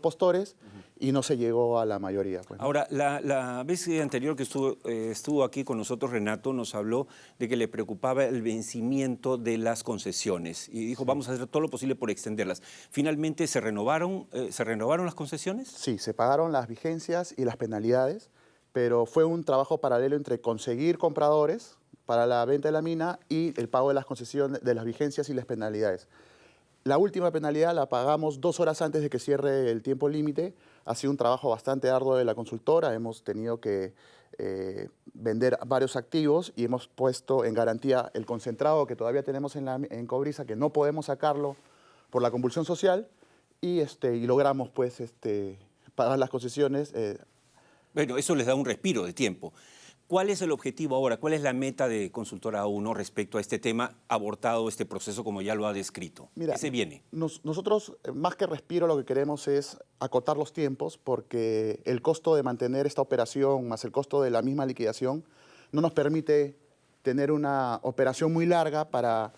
postores y no se llegó a la mayoría. Pues, ¿no? Ahora, la vez anterior que estuvo aquí con nosotros, Renato nos habló de que le preocupaba el vencimiento de las concesiones y dijo, vamos a hacer todo lo posible por extenderlas. ¿Finalmente se renovaron las concesiones? Sí, se pagaron las vigencias y las penalidades, pero fue un trabajo paralelo entre conseguir compradores para la venta de la mina y el pago de las concesiones, de las vigencias y las penalidades. La última penalidad la pagamos 2 horas antes de que cierre el tiempo límite. Ha sido un trabajo bastante arduo de la consultora. Hemos tenido que vender varios activos y hemos puesto en garantía el concentrado que todavía tenemos en Cobriza, que no podemos sacarlo por la convulsión social, y logramos pues, pagar las concesiones. Bueno, eso les da un respiro de tiempo. ¿Cuál es el objetivo ahora? ¿Cuál es la meta de Consultora A1 respecto a este tema abortado, este proceso como ya lo ha descrito? Mira, ¿Qué se viene? Nosotros, más que respiro, lo que queremos es acotar los tiempos porque el costo de mantener esta operación más el costo de la misma liquidación no nos permite tener una operación muy larga para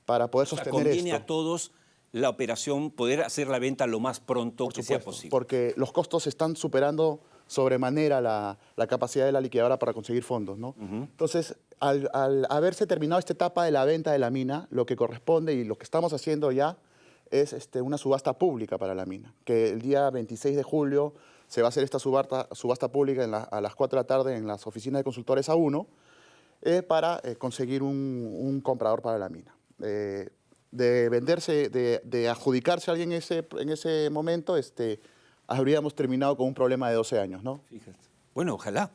poder sostener esto. Conviene a todos la operación, poder hacer la venta lo más pronto que sea posible. Porque los costos están superando sobremanera la capacidad de la liquidadora para conseguir fondos, ¿no? Entonces, al haberse terminado esta etapa de la venta de la mina, lo que corresponde y lo que estamos haciendo ya es una subasta pública para la mina, que el día 26 de julio se va a hacer esta subasta pública a las 4 de la tarde en las oficinas de Consultores A1 para conseguir un comprador para la mina. De venderse, de adjudicarse a alguien en ese momento, habríamos terminado con un problema de 12 años, ¿no? Fíjate. Bueno, ojalá.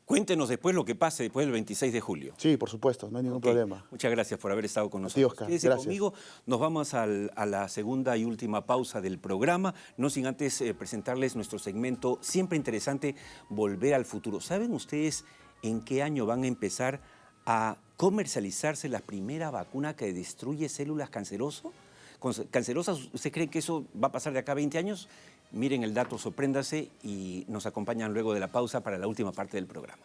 Cuéntenos después lo que pase después del 26 de julio. Sí, por supuesto, no hay ningún problema. Muchas gracias por haber estado con nosotros. Sí, Oscar, Quédese gracias. conmigo, nos vamos a la segunda y última pausa del programa, no sin antes presentarles nuestro segmento siempre interesante, Volver al Futuro. ¿Saben ustedes en qué año van a empezar a comercializarse la primera vacuna que destruye células cancerosas? ¿Usted cree que eso va a pasar de acá a 20 años? Miren el dato, sorpréndase y nos acompañan luego de la pausa para la última parte del programa.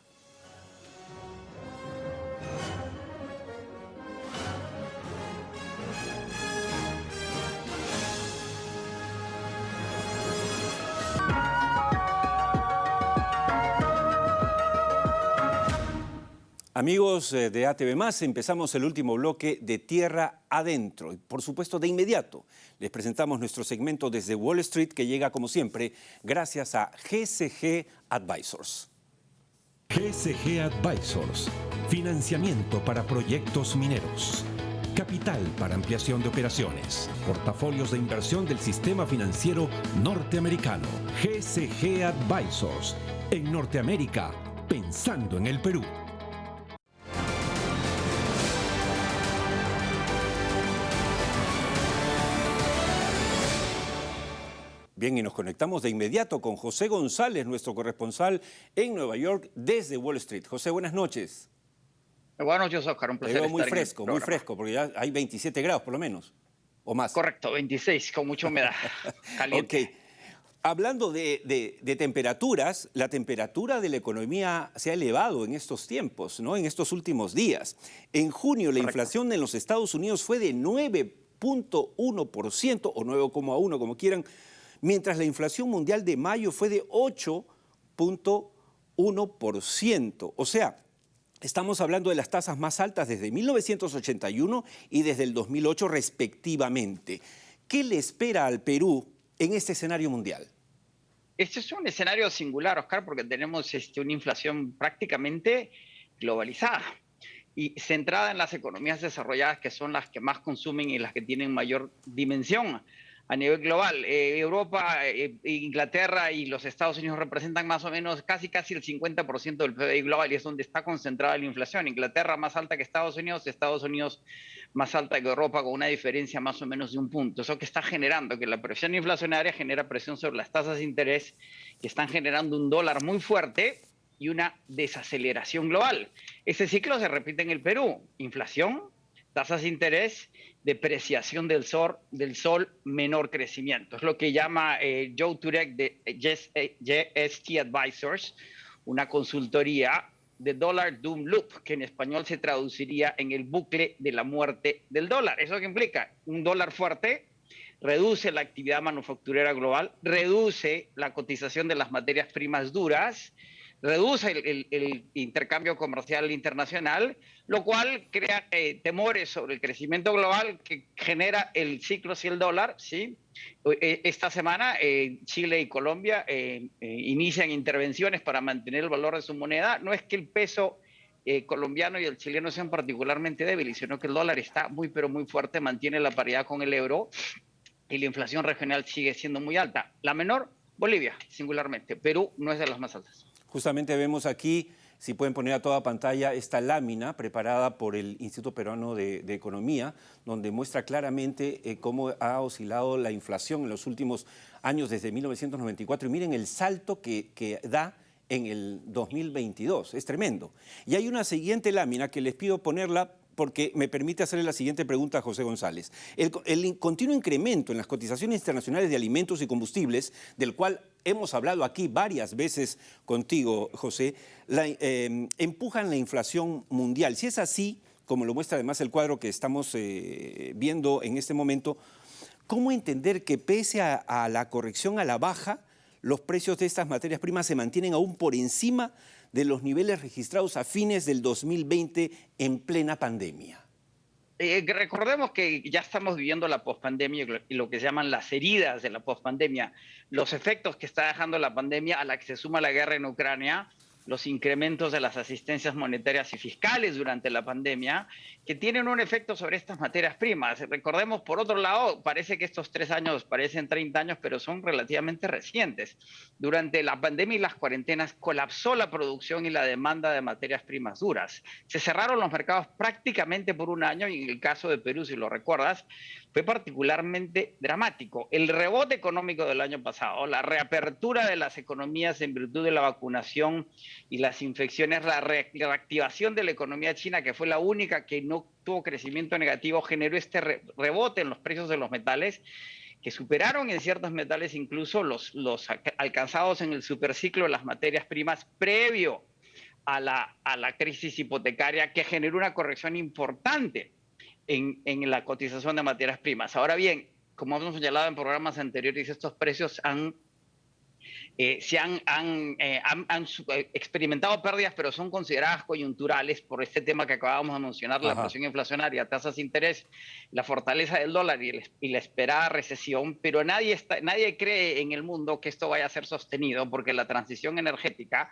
Amigos de ATV+, empezamos el último bloque de Tierra Adentro. Y por supuesto, de inmediato, les presentamos nuestro segmento desde Wall Street, que llega, como siempre, gracias a GCG Advisors. GCG Advisors. Financiamiento para proyectos mineros. Capital para ampliación de operaciones. Portafolios de inversión del sistema financiero norteamericano. GCG Advisors. En Norteamérica, pensando en el Perú. Bien, y nos conectamos de inmediato con José González, nuestro corresponsal en Nueva York desde Wall Street. José, buenas noches. Buenas noches, Oscar. Un placer estar muy fresco, porque ya hay 27 grados por lo menos, o más. Correcto, 26, con mucha humedad, caliente. Ok. Hablando de temperaturas, la temperatura de la economía se ha elevado en estos tiempos, ¿no? En estos últimos días. En junio, la inflación en los Estados Unidos fue de 9.1% o 9,1%, como quieran, mientras la inflación mundial de mayo fue de 8.1%. 1%. O sea, estamos hablando de las tasas más altas desde 1981 y desde el 2008 respectivamente. ¿Qué le espera al Perú en este escenario mundial? Este es un escenario singular, Oscar, porque tenemos una inflación prácticamente globalizada y centrada en las economías desarrolladas, que son las que más consumen y las que tienen mayor dimensión a nivel global. Europa, Inglaterra y los Estados Unidos representan más o menos casi el 50% del PIB global y es donde está concentrada la inflación. Inglaterra más alta que Estados Unidos más alta que Europa, con una diferencia más o menos de 1 punto. Eso que está generando que la presión inflacionaria genera presión sobre las tasas de interés, que están generando un dólar muy fuerte y una desaceleración global. Ese ciclo se repite en el Perú. Inflación, tasas de interés, depreciación del sol, menor crecimiento. Es lo que llama Joe Turek de JST Advisors, una consultoría de Dollar Doom Loop, que en español se traduciría en el bucle de la muerte del dólar. ¿Eso qué implica? Un dólar fuerte reduce la actividad manufacturera global, reduce la cotización de las materias primas duras, reduce el intercambio comercial internacional, lo cual crea temores sobre el crecimiento global que genera el ciclo hacia el dólar, ¿sí? Esta semana Chile y Colombia inician intervenciones para mantener el valor de su moneda. No es que el peso colombiano y el chileno sean particularmente débiles, sino que el dólar está muy pero muy fuerte, mantiene la paridad con el euro y la inflación regional sigue siendo muy alta. La menor, Bolivia, singularmente. Perú no es de las más altas. Justamente vemos aquí, si pueden poner a toda pantalla, esta lámina preparada por el Instituto Peruano de Economía, donde muestra claramente cómo ha oscilado la inflación en los últimos años desde 1994. Y miren el salto que da en el 2022, es tremendo. Y hay una siguiente lámina que les pido ponerla porque me permite hacerle la siguiente pregunta a José González. El continuo incremento en las cotizaciones internacionales de alimentos y combustibles, del cual hemos hablado aquí varias veces contigo, José, empujan la inflación mundial. Si es así, como lo muestra además el cuadro que estamos viendo en este momento, ¿cómo entender que pese a la corrección a la baja, los precios de estas materias primas se mantienen aún por encima de los niveles registrados a fines del 2020 en plena pandemia? Recordemos que ya estamos viviendo la pospandemia y lo que se llaman las heridas de la pospandemia, los efectos que está dejando la pandemia a la que se suma la guerra en Ucrania, los incrementos de las asistencias monetarias y fiscales durante la pandemia, que tienen un efecto sobre estas materias primas. Recordemos, por otro lado, parece que estos 3 años parecen 30 años, pero son relativamente recientes. Durante la pandemia y las cuarentenas colapsó la producción y la demanda de materias primas duras. Se cerraron los mercados prácticamente por 1 año y en el caso de Perú, si lo recuerdas, fue particularmente dramático. El rebote económico del año pasado, la reapertura de las economías en virtud de la vacunación y las infecciones, la reactivación de la economía china, que fue la única que no tuvo crecimiento negativo, generó este rebote en los precios de los metales, que superaron en ciertos metales incluso los alcanzados en el superciclo de las materias primas previo a la crisis hipotecaria, que generó una corrección importante en la cotización de materias primas. Ahora bien, como hemos señalado en programas anteriores, estos precios han experimentado pérdidas, pero son consideradas coyunturales por este tema que acabamos de mencionar, la presión inflacionaria, tasas de interés, la fortaleza del dólar y la esperada recesión, pero nadie cree en el mundo que esto vaya a ser sostenido, porque la transición energética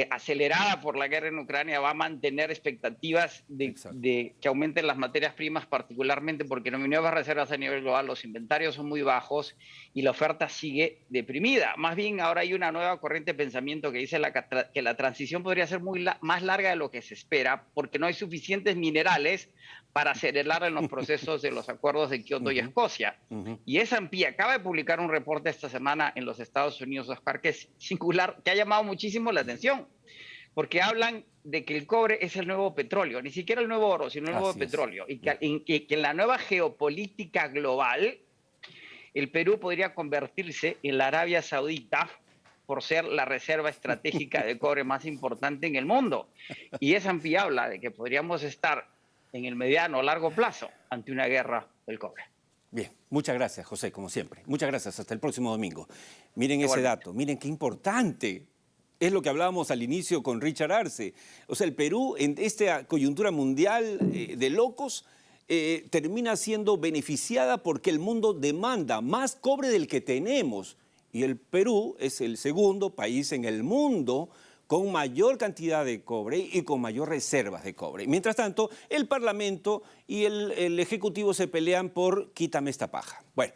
acelerada por la guerra en Ucrania va a mantener expectativas de que aumenten las materias primas, particularmente porque no hay nuevas reservas a nivel global, los inventarios son muy bajos y la oferta sigue deprimida. Más bien ahora hay una nueva corriente de pensamiento que dice que la transición podría ser más larga de lo que se espera porque no hay suficientes minerales para acelerar en los procesos de los acuerdos de Kioto y Escocia. Y S&P acaba de publicar un reporte esta semana en los Estados Unidos, Oscar, que es singular, que ha llamado muchísimo la atención, porque hablan de que el cobre es el nuevo petróleo, ni siquiera el nuevo oro, sino el nuevo petróleo, y que en la nueva geopolítica global, el Perú podría convertirse en la Arabia Saudita por ser la reserva estratégica de cobre más importante en el mundo. Y S&P habla de que podríamos estar en el mediano o largo plazo ante una guerra del cobre. Bien, muchas gracias, José, como siempre. Muchas gracias, hasta el próximo domingo. Miren ese dato, miren qué importante. Es lo que hablábamos al inicio con Richard Arce. O sea, el Perú, en esta coyuntura mundial de locos, termina siendo beneficiada porque el mundo demanda más cobre del que tenemos. Y el Perú es el segundo país en el mundo con mayor cantidad de cobre y con mayor reservas de cobre. Mientras tanto, el Parlamento y el Ejecutivo se pelean por quítame esta paja. Bueno,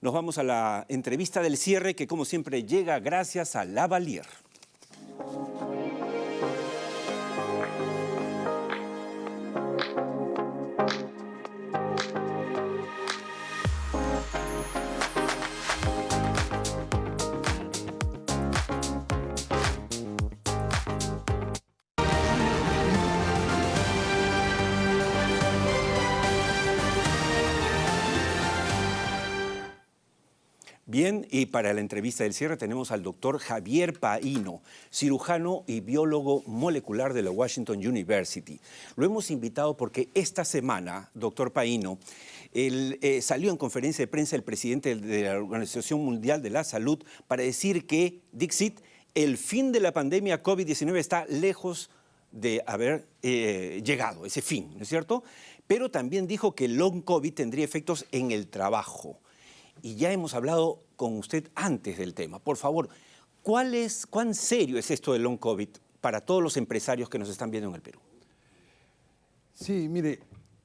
nos vamos a la entrevista del cierre que, como siempre, llega gracias a Lavalier. Bien, y para la entrevista del cierre tenemos al doctor Javier Paino, cirujano y biólogo molecular de la Washington University. Lo hemos invitado porque esta semana, doctor Paino, salió en conferencia de prensa el presidente de la Organización Mundial de la Salud para decir que, Dixit, el fin de la pandemia COVID-19 está lejos de haber llegado, ese fin, ¿no es cierto? Pero también dijo que el long COVID tendría efectos en el trabajo. Y ya hemos hablado con usted antes del tema. Por favor, ¿cuán serio es esto del long COVID para todos los empresarios que nos están viendo en el Perú? Sí, mire,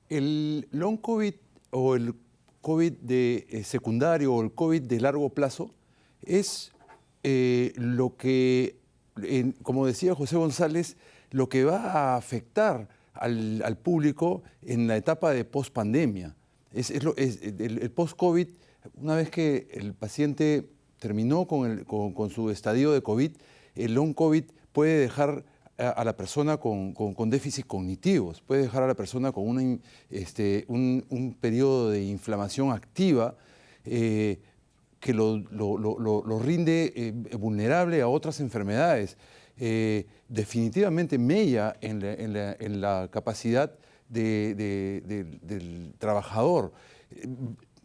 el long COVID o el COVID de secundario o el COVID de largo plazo es lo que, como decía José González, lo que va a afectar al público en la etapa de post-pandemia. El post-COVID, una vez que el paciente terminó con su estadio de COVID, el long COVID puede dejar a la persona con déficits cognitivos, puede dejar a la persona con un periodo de inflamación activa que lo rinde vulnerable a otras enfermedades. Definitivamente mella en la capacidad del trabajador.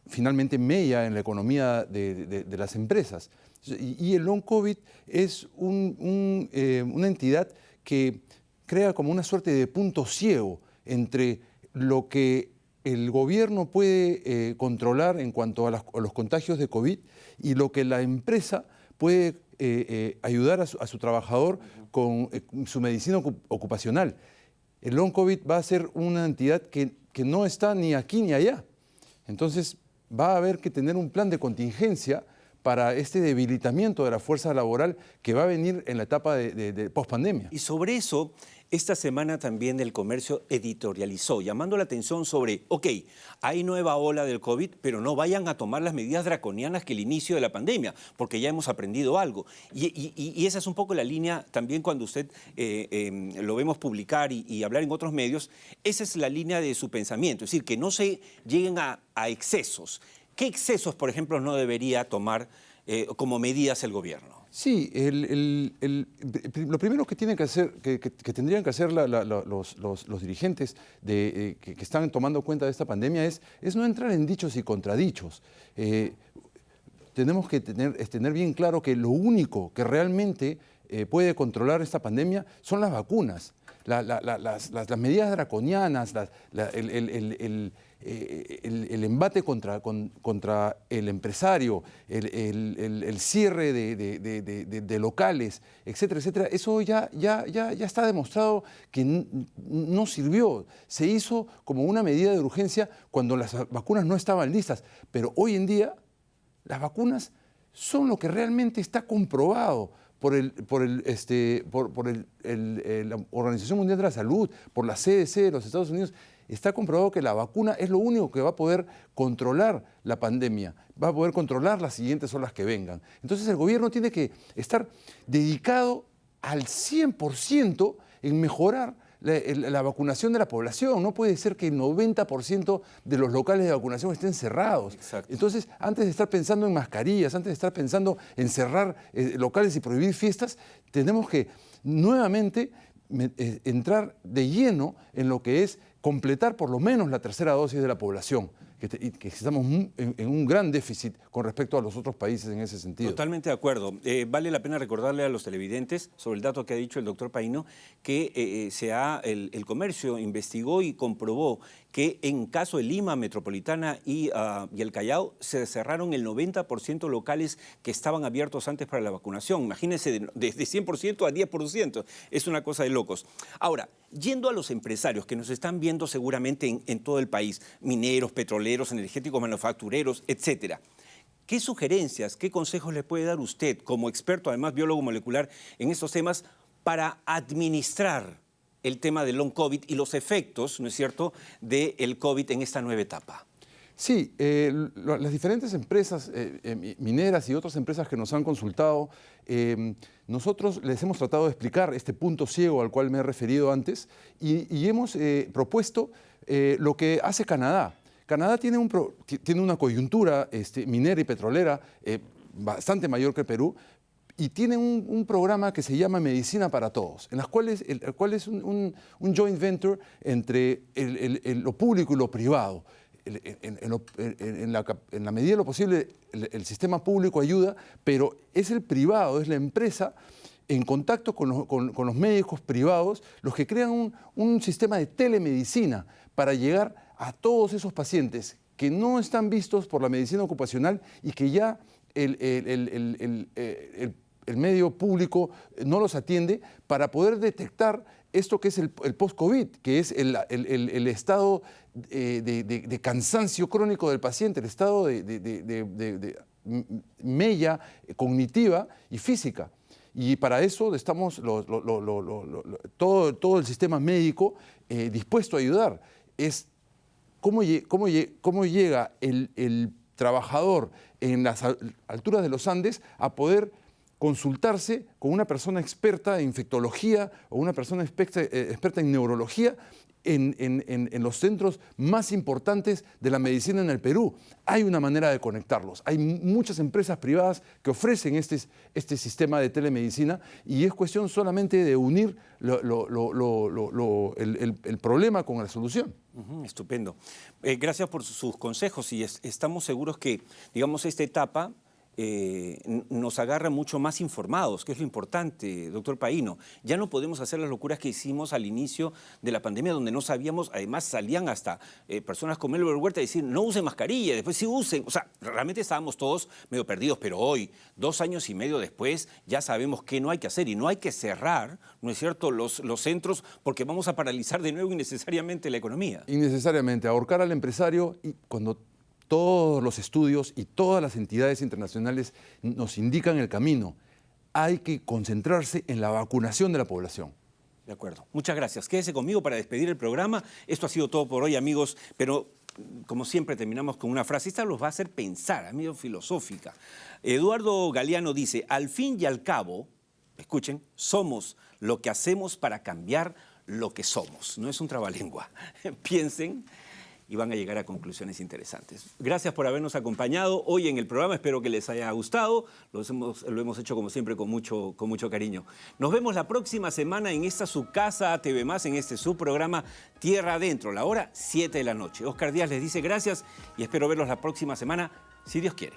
Finalmente mella en la economía de las empresas. Y el long COVID es una entidad que crea como una suerte de punto ciego entre lo que el gobierno puede controlar en cuanto a los contagios de COVID y lo que la empresa puede ayudar a su trabajador con su medicina ocupacional. El long COVID va a ser una entidad que no está ni aquí ni allá. Entonces, va a haber que tener un plan de contingencia para este debilitamiento de la fuerza laboral que va a venir en la etapa de pospandemia. Y sobre eso, esta semana también el comercio editorializó, llamando la atención sobre, ok, hay nueva ola del COVID, pero no vayan a tomar las medidas draconianas que el inicio de la pandemia, porque ya hemos aprendido algo. Y esa es un poco la línea también cuando usted lo vemos publicar y hablar en otros medios, esa es la línea de su pensamiento, es decir, que no se lleguen a excesos. ¿Qué excesos, por ejemplo, no debería tomar como medidas el gobierno? Sí, lo primero que tienen que hacer, que tendrían que hacer los dirigentes que están tomando cuenta de esta pandemia es no entrar en dichos y contradichos. Tenemos que tener bien claro que lo único que realmente puede controlar esta pandemia son las vacunas. Las medidas draconianas, el embate contra el empresario, el cierre de locales, etcétera, etcétera, eso ya está demostrado que no sirvió. Se hizo como una medida de urgencia cuando las vacunas no estaban listas, pero hoy en día las vacunas son lo que realmente está comprobado por la Organización Mundial de la Salud, por la CDC de los Estados Unidos. Está comprobado que la vacuna es lo único que va a poder controlar la pandemia, va a poder controlar las siguientes olas que vengan. Entonces el gobierno tiene que estar dedicado al 100% en mejorar la vacunación de la población. No puede ser que el 90% de los locales de vacunación estén cerrados. Exacto. Entonces, antes de estar pensando en mascarillas, antes de estar pensando en cerrar locales y prohibir fiestas, tenemos que nuevamente entrar de lleno en lo que es completar por lo menos la tercera dosis de la población. que estamos en un gran déficit con respecto a los otros países en ese sentido. Totalmente de acuerdo. Vale la pena recordarle a los televidentes sobre el dato que ha dicho el doctor Paino, que el comercio investigó y comprobó que en caso de Lima Metropolitana y el Callao se cerraron el 90% locales que estaban abiertos antes para la vacunación. Imagínense, de 100% a 10%. Es una cosa de locos. Ahora, yendo a los empresarios que nos están viendo seguramente en todo el país, mineros, petroleros, energéticos, manufactureros, etcétera. ¿Qué sugerencias, qué consejos le puede dar usted como experto, además biólogo molecular en estos temas, para administrar el tema del long COVID y los efectos, ¿no es cierto?, del COVID en esta nueva etapa? Sí, las diferentes empresas mineras y otras empresas que nos han consultado, nosotros les hemos tratado de explicar este punto ciego al cual me he referido antes y hemos propuesto lo que hace Canadá. Canadá tiene una coyuntura minera y petrolera bastante mayor que Perú, y tienen un programa que se llama Medicina para Todos, el cual es un joint venture entre lo público y lo privado. En la medida de lo posible, el sistema público ayuda, pero es el privado, es la empresa, en contacto con los médicos privados, los que crean un sistema de telemedicina para llegar a todos esos pacientes que no están vistos por la medicina ocupacional y que ya el medio público no los atiende, para poder detectar esto que es el post-COVID, que es el estado de cansancio crónico del paciente, el estado de mella cognitiva y física. Y para eso estamos todo el sistema médico dispuesto a ayudar. Es cómo llega el trabajador en las alturas de los Andes a poder consultarse con una persona experta en infectología o una persona experta en neurología en los centros más importantes de la medicina en el Perú. Hay una manera de conectarlos. Hay muchas empresas privadas que ofrecen este sistema de telemedicina y es cuestión solamente de unir el problema con la solución. Estupendo. Gracias por sus consejos y estamos seguros que, digamos, esta etapa nos agarra mucho más informados, que es lo importante, doctor Paino. Ya no podemos hacer las locuras que hicimos al inicio de la pandemia, donde no sabíamos, además salían hasta personas como Melber Huerta a decir no usen mascarilla, después sí usen. O sea, realmente estábamos todos medio perdidos, pero hoy, 2 años y medio después, ya sabemos qué no hay que hacer y no hay que cerrar, ¿no es cierto?, los centros, porque vamos a paralizar de nuevo innecesariamente la economía. Innecesariamente, ahorcar al empresario, y cuando todos los estudios y todas las entidades internacionales nos indican el camino, hay que concentrarse en la vacunación de la población. De acuerdo. Muchas gracias. Quédese conmigo para despedir el programa. Esto ha sido todo por hoy, amigos, pero como siempre terminamos con una frase. Esta los va a hacer pensar, medio filosófica. Eduardo Galeano dice, al fin y al cabo, escuchen, somos lo que hacemos para cambiar lo que somos. No es un trabalengua. Piensen y van a llegar a conclusiones interesantes. Gracias por habernos acompañado hoy en el programa. Espero que les haya gustado. Lo hemos hecho, como siempre, con mucho cariño. Nos vemos la próxima semana en esta su casa ATV+, en este su programa Tierra Adentro, la hora 7 de la noche. Oscar Díaz les dice gracias y espero verlos la próxima semana, si Dios quiere.